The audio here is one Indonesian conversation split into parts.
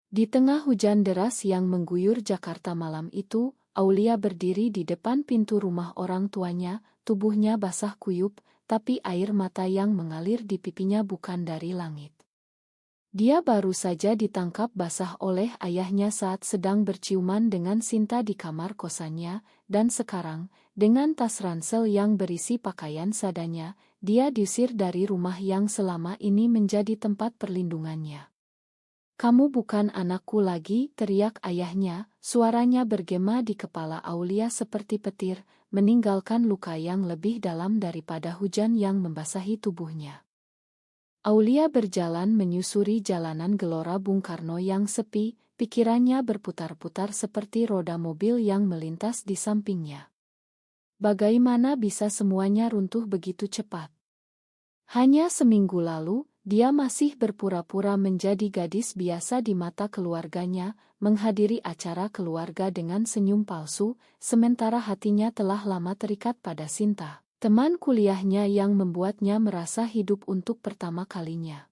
Di tengah hujan deras yang mengguyur Jakarta malam itu, Aulia berdiri di depan pintu rumah orang tuanya, tubuhnya basah kuyup, tapi air mata yang mengalir di pipinya bukan dari langit. Dia baru saja ditangkap basah oleh ayahnya saat sedang berciuman dengan Sinta di kamar kosannya, dan sekarang, dengan tas ransel yang berisi pakaian sadanya, dia diusir dari rumah yang selama ini menjadi tempat perlindungannya. "Kamu bukan anakku lagi," teriak ayahnya, suaranya bergema di kepala Aulia seperti petir, meninggalkan luka yang lebih dalam daripada hujan yang membasahi tubuhnya. Aulia berjalan menyusuri jalanan Gelora Bung Karno yang sepi, pikirannya berputar-putar seperti roda mobil yang melintas di sampingnya. Bagaimana bisa semuanya runtuh begitu cepat? Hanya seminggu lalu, dia masih berpura-pura menjadi gadis biasa di mata keluarganya, menghadiri acara keluarga dengan senyum palsu, sementara hatinya telah lama terikat pada Sinta, teman kuliahnya yang membuatnya merasa hidup untuk pertama kalinya.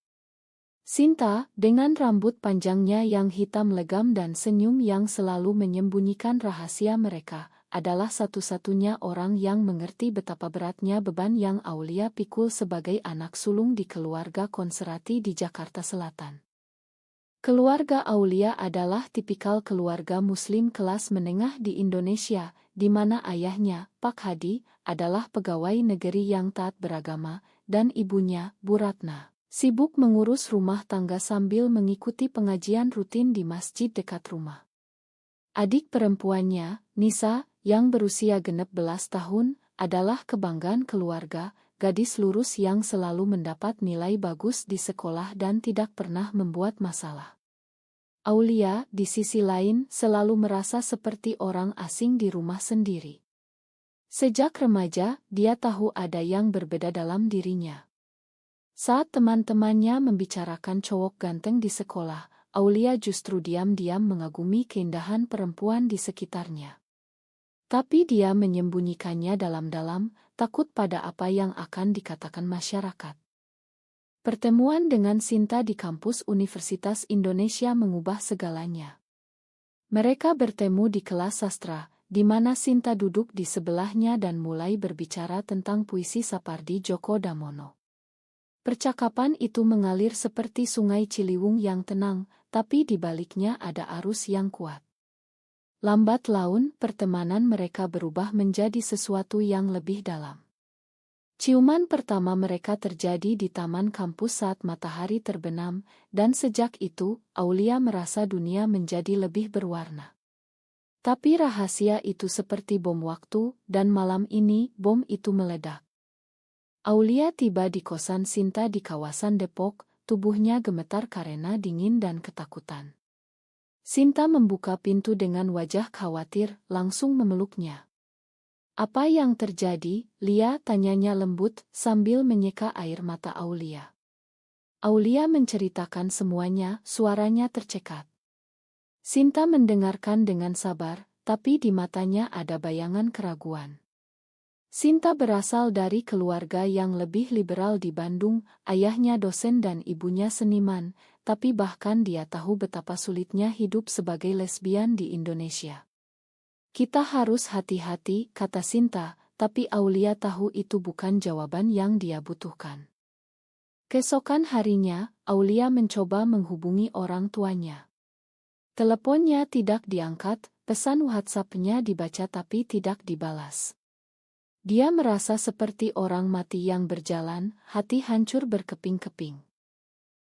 Sinta, dengan rambut panjangnya yang hitam legam dan senyum yang selalu menyembunyikan rahasia mereka, adalah satu-satunya orang yang mengerti betapa beratnya beban yang Aulia pikul sebagai anak sulung di keluarga Konserati di Jakarta Selatan. Keluarga Aulia adalah tipikal keluarga Muslim kelas menengah di Indonesia, di mana ayahnya, Pak Hadi, adalah pegawai negeri yang taat beragama, dan ibunya, Bu Ratna, sibuk mengurus rumah tangga sambil mengikuti pengajian rutin di masjid dekat rumah. Adik perempuannya, Nisa, yang berusia genep belas tahun, adalah kebanggaan keluarga, gadis lurus yang selalu mendapat nilai bagus di sekolah dan tidak pernah membuat masalah. Aulia, di sisi lain, selalu merasa seperti orang asing di rumah sendiri. Sejak remaja, dia tahu ada yang berbeda dalam dirinya. Saat teman-temannya membicarakan cowok ganteng di sekolah, Aulia justru diam-diam mengagumi keindahan perempuan di sekitarnya. Tapi dia menyembunyikannya dalam-dalam, takut pada apa yang akan dikatakan masyarakat. Pertemuan dengan Sinta di kampus Universitas Indonesia mengubah segalanya. Mereka bertemu di kelas sastra, di mana Sinta duduk di sebelahnya dan mulai berbicara tentang puisi Sapardi Djoko Damono. Percakapan itu mengalir seperti sungai Ciliwung yang tenang, tapi di baliknya ada arus yang kuat. Lambat laun, pertemanan mereka berubah menjadi sesuatu yang lebih dalam. Ciuman pertama mereka terjadi di taman kampus saat matahari terbenam, dan sejak itu, Aulia merasa dunia menjadi lebih berwarna. Tapi rahasia itu seperti bom waktu, dan malam ini, bom itu meledak. Aulia tiba di kosan Sinta di kawasan Depok, tubuhnya gemetar karena dingin dan ketakutan. Sinta membuka pintu dengan wajah khawatir, langsung memeluknya. "Apa yang terjadi, Lia?" tanyanya lembut, sambil menyeka air mata Aulia. Aulia menceritakan semuanya, suaranya tercekat. Sinta mendengarkan dengan sabar, tapi di matanya ada bayangan keraguan. Sinta berasal dari keluarga yang lebih liberal di Bandung, ayahnya dosen dan ibunya seniman, tapi bahkan dia tahu betapa sulitnya hidup sebagai lesbian di Indonesia. "Kita harus hati-hati," kata Sinta, tapi Aulia tahu itu bukan jawaban yang dia butuhkan. Keesokan harinya, Aulia mencoba menghubungi orang tuanya. Teleponnya tidak diangkat, pesan WhatsApp-nya dibaca tapi tidak dibalas. Dia merasa seperti orang mati yang berjalan, hati hancur berkeping-keping.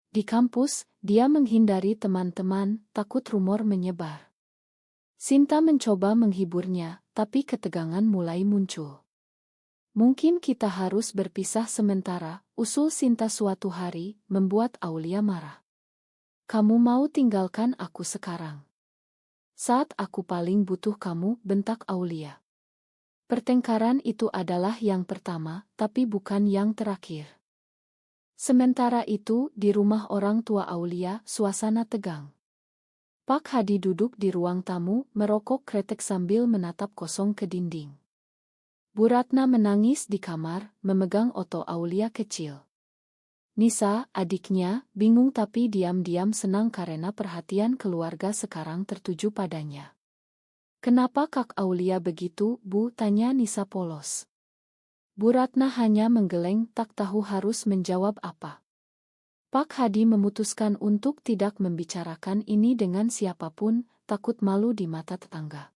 Di kampus, dia menghindari teman-teman, takut rumor menyebar. Sinta mencoba menghiburnya, tapi ketegangan mulai muncul. "Mungkin kita harus berpisah sementara," usul Sinta suatu hari, membuat Aulia marah. "Kamu mau tinggalkan aku sekarang? Saat aku paling butuh kamu," bentak Aulia. Pertengkaran itu adalah yang pertama, tapi bukan yang terakhir. Sementara itu, di rumah orang tua Aulia, suasana tegang. Pak Hadi duduk di ruang tamu, merokok kretek sambil menatap kosong ke dinding. Bu Ratna menangis di kamar, memegang otot Aulia kecil. Nisa, adiknya, bingung tapi diam-diam senang karena perhatian keluarga sekarang tertuju padanya. "Kenapa Kak Aulia begitu, Bu?" tanya Nisa polos. Bu Ratna hanya menggeleng, tak tahu harus menjawab apa. Pak Hadi memutuskan untuk tidak membicarakan ini dengan siapapun, takut malu di mata tetangga.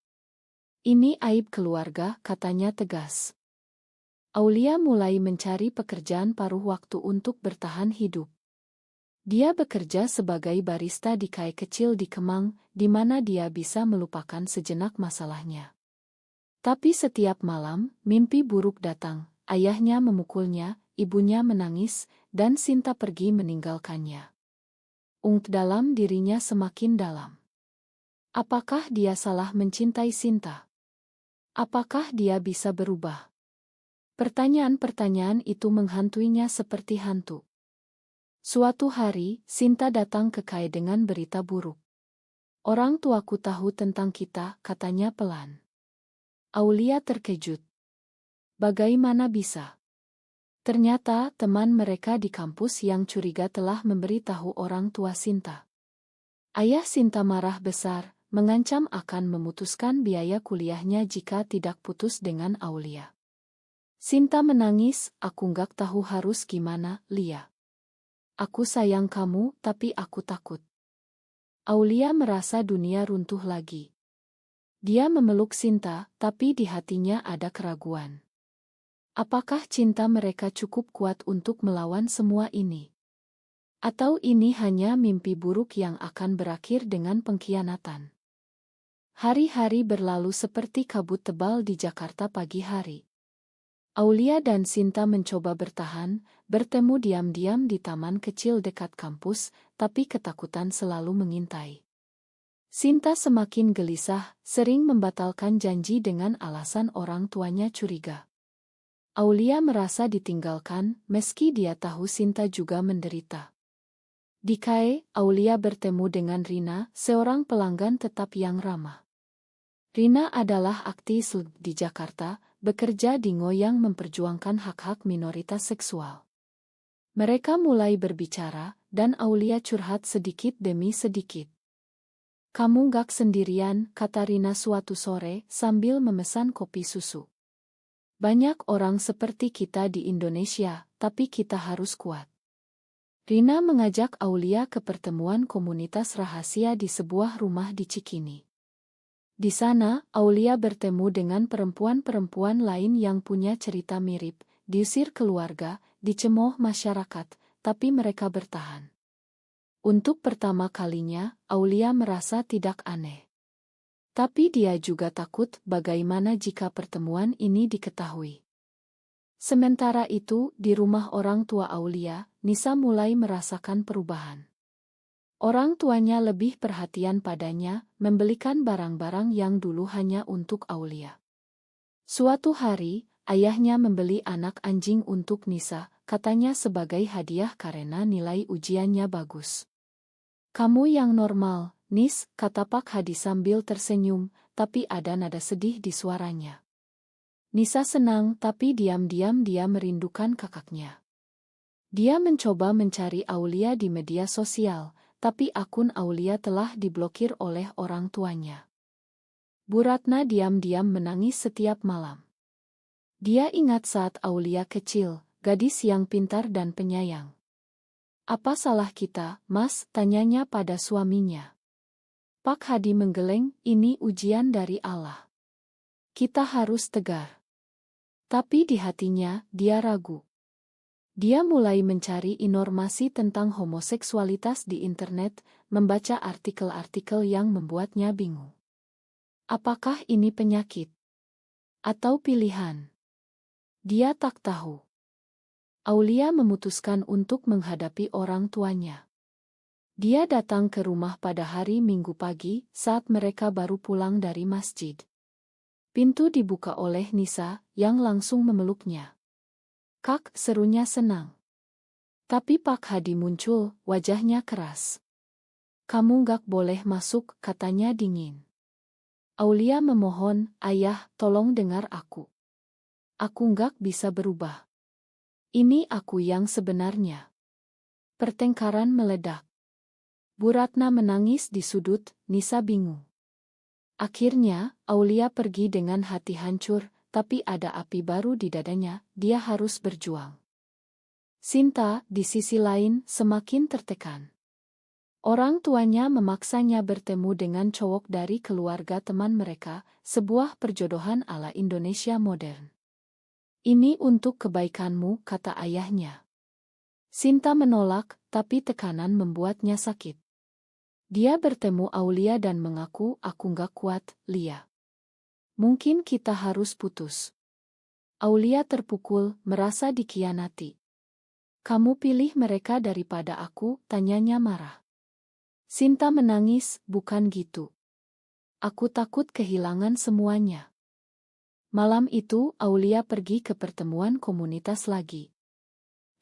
"Ini aib keluarga," katanya tegas. Aulia mulai mencari pekerjaan paruh waktu untuk bertahan hidup. Dia bekerja sebagai barista di kai kecil di Kemang, di mana dia bisa melupakan sejenak masalahnya. Tapi setiap malam, mimpi buruk datang. Ayahnya memukulnya, ibunya menangis, dan Sinta pergi meninggalkannya. Dalam dirinya semakin dalam. Apakah dia salah mencintai Sinta? Apakah dia bisa berubah? Pertanyaan-pertanyaan itu menghantuinya seperti hantu. Suatu hari, Sinta datang ke Kai dengan berita buruk. "Orang tuaku tahu tentang kita," katanya pelan. Aulia terkejut. Bagaimana bisa? Ternyata teman mereka di kampus yang curiga telah memberitahu orang tua Sinta. Ayah Sinta marah besar, mengancam akan memutuskan biaya kuliahnya jika tidak putus dengan Aulia. Sinta menangis, "Aku nggak tahu harus gimana, Lia. Aku sayang kamu, tapi aku takut." Aulia merasa dunia runtuh lagi. Dia memeluk Sinta, tapi di hatinya ada keraguan. Apakah cinta mereka cukup kuat untuk melawan semua ini? Atau ini hanya mimpi buruk yang akan berakhir dengan pengkhianatan? Hari-hari berlalu seperti kabut tebal di Jakarta pagi hari. Aulia dan Sinta mencoba bertahan, bertemu diam-diam di taman kecil dekat kampus, tapi ketakutan selalu mengintai. Sinta semakin gelisah, sering membatalkan janji dengan alasan orang tuanya curiga. Aulia merasa ditinggalkan, meski dia tahu Sinta juga menderita. Di Kai, Aulia bertemu dengan Rina, seorang pelanggan tetap yang ramah. Rina adalah aktivis di Jakarta, bekerja di Ngo yang memperjuangkan hak-hak minoritas seksual. Mereka mulai berbicara, dan Aulia curhat sedikit demi sedikit. "Kamu gak sendirian," kata Rina suatu sore sambil memesan kopi susu. "Banyak orang seperti kita di Indonesia, tapi kita harus kuat." Rina mengajak Aulia ke pertemuan komunitas rahasia di sebuah rumah di Cikini. Di sana, Aulia bertemu dengan perempuan-perempuan lain yang punya cerita mirip, diusir keluarga, dicemooh masyarakat, tapi mereka bertahan. Untuk pertama kalinya, Aulia merasa tidak aneh. Tapi dia juga takut bagaimana jika pertemuan ini diketahui. Sementara itu, di rumah orang tua Aulia, Nisa mulai merasakan perubahan. Orang tuanya lebih perhatian padanya, membelikan barang-barang yang dulu hanya untuk Aulia. Suatu hari, ayahnya membeli anak anjing untuk Nisa, katanya sebagai hadiah karena nilai ujiannya bagus. "Kamu yang normal, Nis," kata Pak Hadi sambil tersenyum, tapi ada nada sedih di suaranya. Nisa senang, tapi diam-diam dia merindukan kakaknya. Dia mencoba mencari Aulia di media sosial, tapi akun Aulia telah diblokir oleh orang tuanya. Bu Ratna diam-diam menangis setiap malam. Dia ingat saat Aulia kecil, gadis yang pintar dan penyayang. "Apa salah kita, Mas?" tanyanya pada suaminya. Pak Hadi menggeleng, "Ini ujian dari Allah. Kita harus tegar." Tapi di hatinya, dia ragu. Dia mulai mencari informasi tentang homoseksualitas di internet, membaca artikel-artikel yang membuatnya bingung. Apakah ini penyakit? Atau pilihan? Dia tak tahu. Aulia memutuskan untuk menghadapi orang tuanya. Dia datang ke rumah pada hari Minggu pagi, saat mereka baru pulang dari masjid. Pintu dibuka oleh Nisa, yang langsung memeluknya. "Kak," serunya senang. Tapi Pak Hadi muncul, wajahnya keras. "Kamu gak boleh masuk," katanya dingin. Aulia memohon, "Ayah, tolong dengar aku. Aku gak bisa berubah. Ini aku yang sebenarnya." Pertengkaran meledak. Bu Ratna menangis di sudut, Nisa bingung. Akhirnya, Aulia pergi dengan hati hancur, tapi ada api baru di dadanya, dia harus berjuang. Sinta, di sisi lain, semakin tertekan. Orang tuanya memaksanya bertemu dengan cowok dari keluarga teman mereka, sebuah perjodohan ala Indonesia modern. Ini untuk kebaikanmu, kata ayahnya. Sinta menolak, tapi tekanan membuatnya sakit. Dia bertemu Aulia dan mengaku, aku gak kuat, Lia. Mungkin kita harus putus. Aulia terpukul, merasa dikhianati. Kamu pilih mereka daripada aku, tanyanya marah. Sinta menangis, bukan gitu. Aku takut kehilangan semuanya. Malam itu, Aulia pergi ke pertemuan komunitas lagi.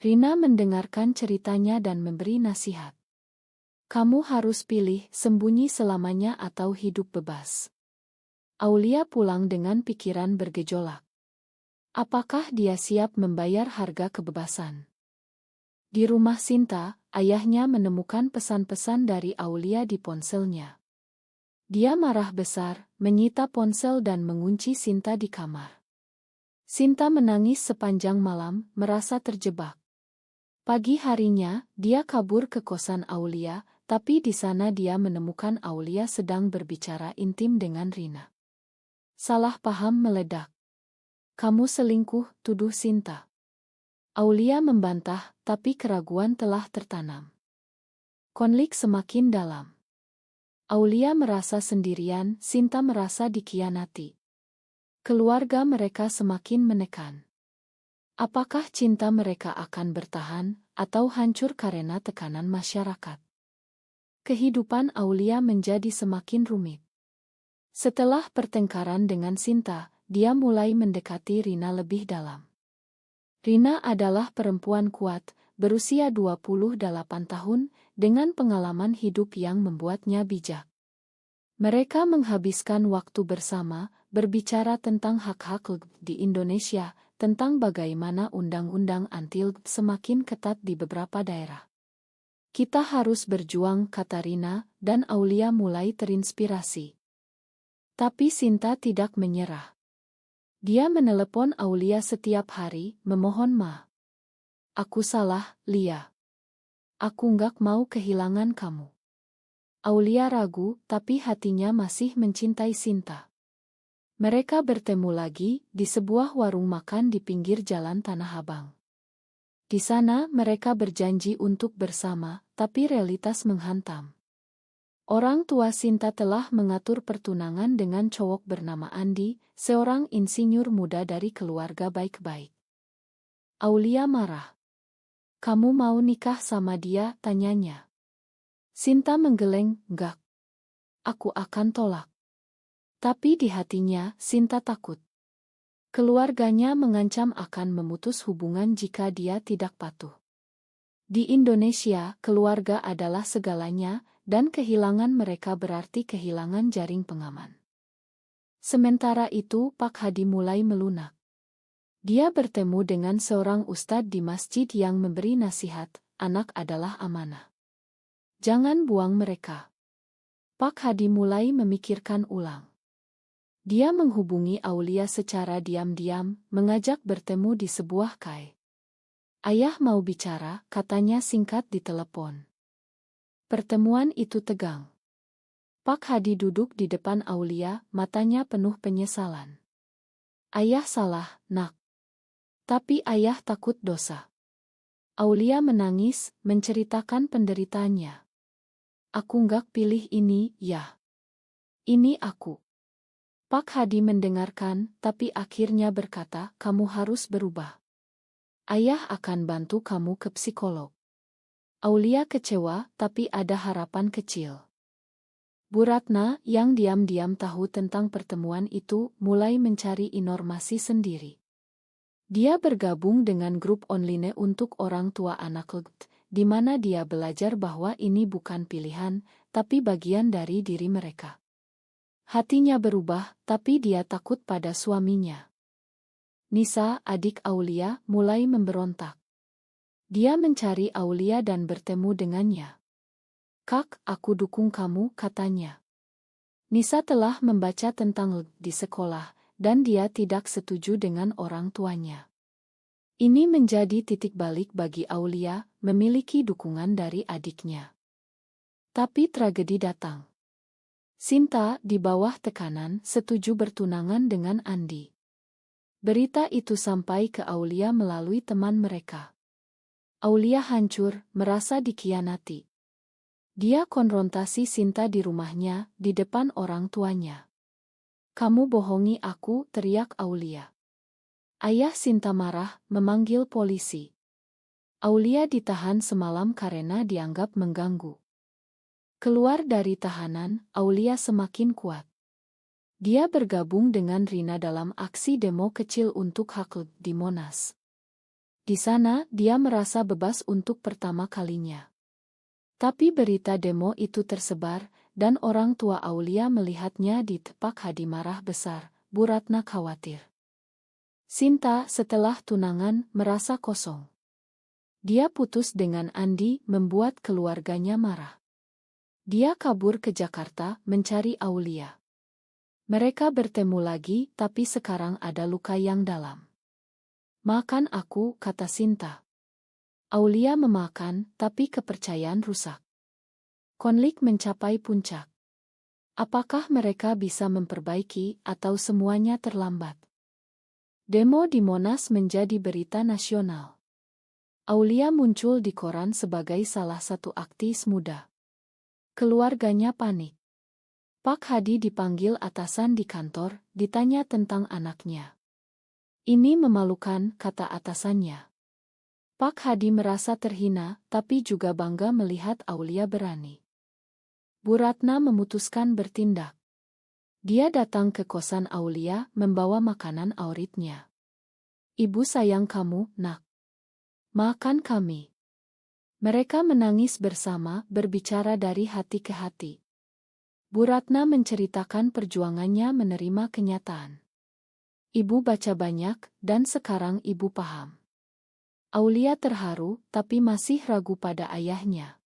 Rina mendengarkan ceritanya dan memberi nasihat. Kamu harus pilih sembunyi selamanya atau hidup bebas. Aulia pulang dengan pikiran bergejolak. Apakah dia siap membayar harga kebebasan? Di rumah Sinta, ayahnya menemukan pesan-pesan dari Aulia di ponselnya. Dia marah besar, menyita ponsel dan mengunci Sinta di kamar. Sinta menangis sepanjang malam, merasa terjebak. Pagi harinya, dia kabur ke kosan Aulia, tapi di sana dia menemukan Aulia sedang berbicara intim dengan Rina. Salah paham meledak. Kamu selingkuh, tuduh Sinta. Aulia membantah, tapi keraguan telah tertanam. Konflik semakin dalam. Aulia merasa sendirian, Sinta merasa dikhianati. Keluarga mereka semakin menekan. Apakah cinta mereka akan bertahan, atau hancur karena tekanan masyarakat? Kehidupan Aulia menjadi semakin rumit. Setelah pertengkaran dengan Sinta, dia mulai mendekati Rina lebih dalam. Rina adalah perempuan kuat, berusia 28 tahun, dengan pengalaman hidup yang membuatnya bijak. Mereka menghabiskan waktu bersama, berbicara tentang hak-hak di Indonesia, tentang bagaimana undang-undang anti semakin ketat di beberapa daerah. Kita harus berjuang, kata Rina, dan Aulia mulai terinspirasi. Tapi Sinta tidak menyerah. Dia menelepon Aulia setiap hari, memohon maaf. Aku salah, Lia. Aku nggak mau kehilangan kamu. Aulia ragu, tapi hatinya masih mencintai Sinta. Mereka bertemu lagi, di sebuah warung makan di pinggir jalan Tanah Abang. Di sana mereka berjanji untuk bersama, tapi realitas menghantam. Orang tua Sinta telah mengatur pertunangan dengan cowok bernama Andi, seorang insinyur muda dari keluarga baik-baik. Aulia marah. Kamu mau nikah sama dia, tanyanya. Sinta menggeleng, enggak. Aku akan tolak. Tapi di hatinya, Sinta takut. Keluarganya mengancam akan memutus hubungan jika dia tidak patuh. Di Indonesia, keluarga adalah segalanya, dan kehilangan mereka berarti kehilangan jaring pengaman. Sementara itu, Pak Hadi mulai melunak. Dia bertemu dengan seorang ustadz di masjid yang memberi nasihat, anak adalah amanah. Jangan buang mereka. Pak Hadi mulai memikirkan ulang. Dia menghubungi Aulia secara diam-diam, mengajak bertemu di sebuah kai. Ayah mau bicara, katanya singkat di telepon. Pertemuan itu tegang. Pak Hadi duduk di depan Aulia, matanya penuh penyesalan. Ayah salah, nak. Tapi ayah takut dosa. Aulia menangis, menceritakan penderitaannya. Aku nggak pilih ini, ya. Ini aku. Pak Hadi mendengarkan, tapi akhirnya berkata, kamu harus berubah. Ayah akan bantu kamu ke psikolog. Aulia kecewa, tapi ada harapan kecil. Bu Ratna, yang diam-diam tahu tentang pertemuan itu, mulai mencari informasi sendiri. Dia bergabung dengan grup online untuk orang tua anak LGBT, di mana dia belajar bahwa ini bukan pilihan, tapi bagian dari diri mereka. Hatinya berubah, tapi dia takut pada suaminya. Nisa, adik Aulia, mulai memberontak. Dia mencari Aulia dan bertemu dengannya. "Kak, aku dukung kamu," katanya. Nisa telah membaca tentang di sekolah, dan dia tidak setuju dengan orang tuanya. Ini menjadi titik balik bagi Aulia, memiliki dukungan dari adiknya. Tapi tragedi datang. Sinta, di bawah tekanan, setuju bertunangan dengan Andi. Berita itu sampai ke Aulia melalui teman mereka. Aulia hancur, merasa dikhianati. Dia konfrontasi Sinta di rumahnya, di depan orang tuanya. "Kamu bohongi aku," teriak Aulia. Ayah Sinta marah, memanggil polisi. Aulia ditahan semalam karena dianggap mengganggu. Keluar dari tahanan, Aulia semakin kuat. Dia bergabung dengan Rina dalam aksi demo kecil untuk hak di Monas. Di sana, dia merasa bebas untuk pertama kalinya. Tapi berita demo itu tersebar, dan orang tua Aulia melihatnya di tepak hadi marah besar. Bu Ratna khawatir. Sinta, setelah tunangan, merasa kosong. Dia putus dengan Andi, membuat keluarganya marah. Dia kabur ke Jakarta, mencari Aulia. Mereka bertemu lagi, tapi sekarang ada luka yang dalam. "Makan aku," kata Sinta. Aulia memakan, tapi kepercayaan rusak. Konflik mencapai puncak. Apakah mereka bisa memperbaiki, atau semuanya terlambat? Demo di Monas menjadi berita nasional. Aulia muncul di koran sebagai salah satu aktivis muda. Keluarganya panik. Pak Hadi dipanggil atasan di kantor, ditanya tentang anaknya. "Ini memalukan," kata atasannya. Pak Hadi merasa terhina, tapi juga bangga melihat Aulia berani. Bu Ratna memutuskan bertindak. Dia datang ke kosan Aulia, membawa makanan auritnya. "Ibu sayang kamu, nak. Makan kami." Mereka menangis bersama, berbicara dari hati ke hati. Bu Ratna menceritakan perjuangannya menerima kenyataan. "Ibu baca banyak, dan sekarang ibu paham." Aulia terharu, tapi masih ragu pada ayahnya.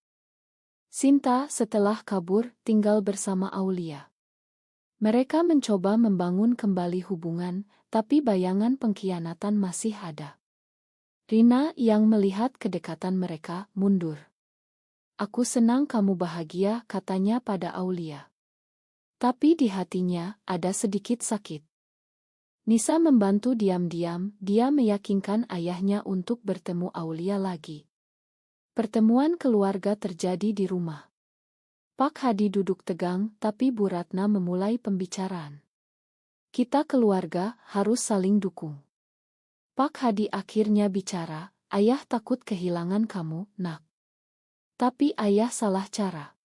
Sinta, setelah kabur, tinggal bersama Aulia. Mereka mencoba membangun kembali hubungan, tapi bayangan pengkhianatan masih ada. Rina, yang melihat kedekatan mereka, mundur. "Aku senang kamu bahagia," katanya pada Aulia. Tapi di hatinya, ada sedikit sakit. Nisa membantu diam-diam, dia meyakinkan ayahnya untuk bertemu Aulia lagi. Pertemuan keluarga terjadi di rumah. Pak Hadi duduk tegang, tapi Bu Ratna memulai pembicaraan. "Kita keluarga, harus saling dukung." Pak Hadi akhirnya bicara, "Ayah takut kehilangan kamu, nak." Tapi ayah salah cara.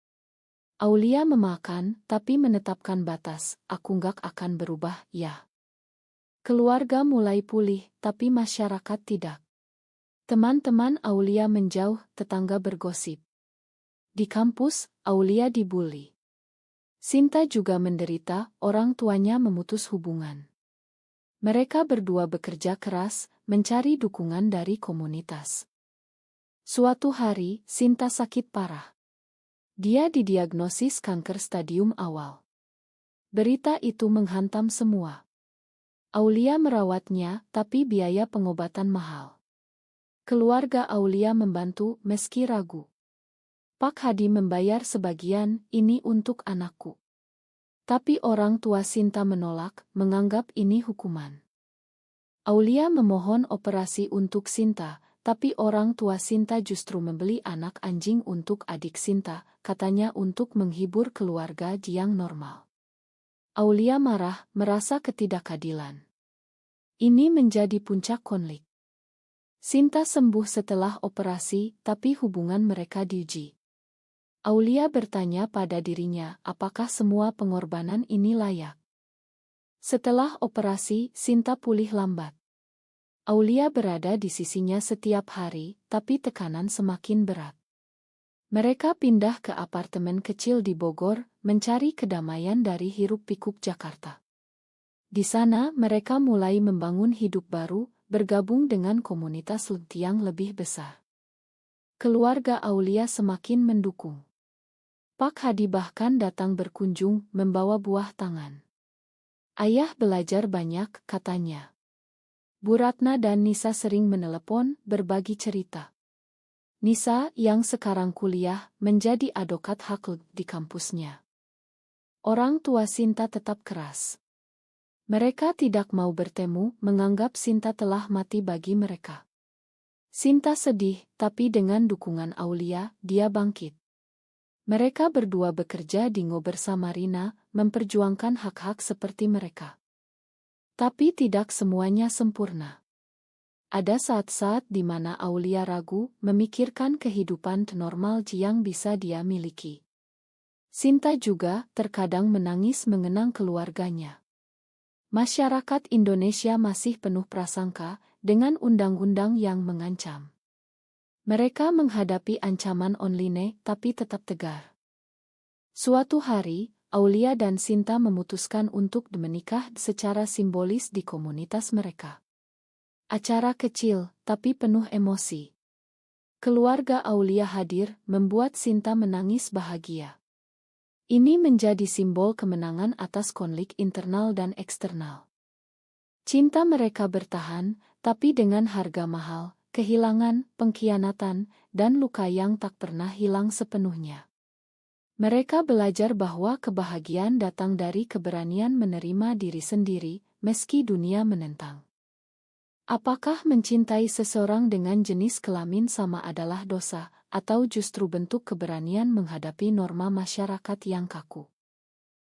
Aulia memakan, tapi menetapkan batas, "Aku nggak akan berubah, ya." Keluarga mulai pulih, tapi masyarakat tidak. Teman-teman Aulia menjauh, tetangga bergosip. Di kampus, Aulia dibully. Sinta juga menderita, orang tuanya memutus hubungan. Mereka berdua bekerja keras, mencari dukungan dari komunitas. Suatu hari, Sinta sakit parah. Dia didiagnosis kanker stadium awal. Berita itu menghantam semua. Aulia merawatnya, tapi biaya pengobatan mahal. Keluarga Aulia membantu, meski ragu. Pak Hadi membayar sebagian, "Ini untuk anakku." Tapi orang tua Sinta menolak, menganggap ini hukuman. Aulia memohon operasi untuk Sinta, tapi orang tua Sinta justru membeli anak anjing untuk adik Sinta, katanya untuk menghibur keluarga yang normal. Aulia marah, merasa ketidakadilan. Ini menjadi puncak konflik. Sinta sembuh setelah operasi, tapi hubungan mereka diuji. Aulia bertanya pada dirinya, apakah semua pengorbanan ini layak? Setelah operasi, Sinta pulih lambat. Aulia berada di sisinya setiap hari, tapi tekanan semakin berat. Mereka pindah ke apartemen kecil di Bogor, mencari kedamaian dari hiruk-pikuk Jakarta. Di sana, mereka mulai membangun hidup baru, bergabung dengan komunitas yang lebih besar. Keluarga Aulia semakin mendukung. Pak Hadi bahkan datang berkunjung membawa buah tangan. Ayah belajar banyak, katanya. Bu Ratna dan Nisa sering menelepon, berbagi cerita. Nisa, yang sekarang kuliah, menjadi advokat hak di kampusnya. Orang tua Sinta tetap keras. Mereka tidak mau bertemu, menganggap Sinta telah mati bagi mereka. Sinta sedih, tapi dengan dukungan Aulia, dia bangkit. Mereka berdua bekerja di Ngo bersama Rina, memperjuangkan hak-hak seperti mereka. Tapi tidak semuanya sempurna. Ada saat-saat di mana Aulia ragu, memikirkan kehidupan normal yang bisa dia miliki. Sinta juga terkadang menangis mengenang keluarganya. Masyarakat Indonesia masih penuh prasangka, dengan undang-undang yang mengancam. Mereka menghadapi ancaman online tapi tetap tegar. Suatu hari, Aulia dan Sinta memutuskan untuk menikah secara simbolis di komunitas mereka. Acara kecil, tapi penuh emosi. Keluarga Aulia hadir, membuat Sinta menangis bahagia. Ini menjadi simbol kemenangan atas konflik internal dan eksternal. Cinta mereka bertahan, tapi dengan harga mahal. Kehilangan, pengkhianatan, dan luka yang tak pernah hilang sepenuhnya. Mereka belajar bahwa kebahagiaan datang dari keberanian menerima diri sendiri, meski dunia menentang. Apakah mencintai seseorang dengan jenis kelamin sama adalah dosa, atau justru bentuk keberanian menghadapi norma masyarakat yang kaku?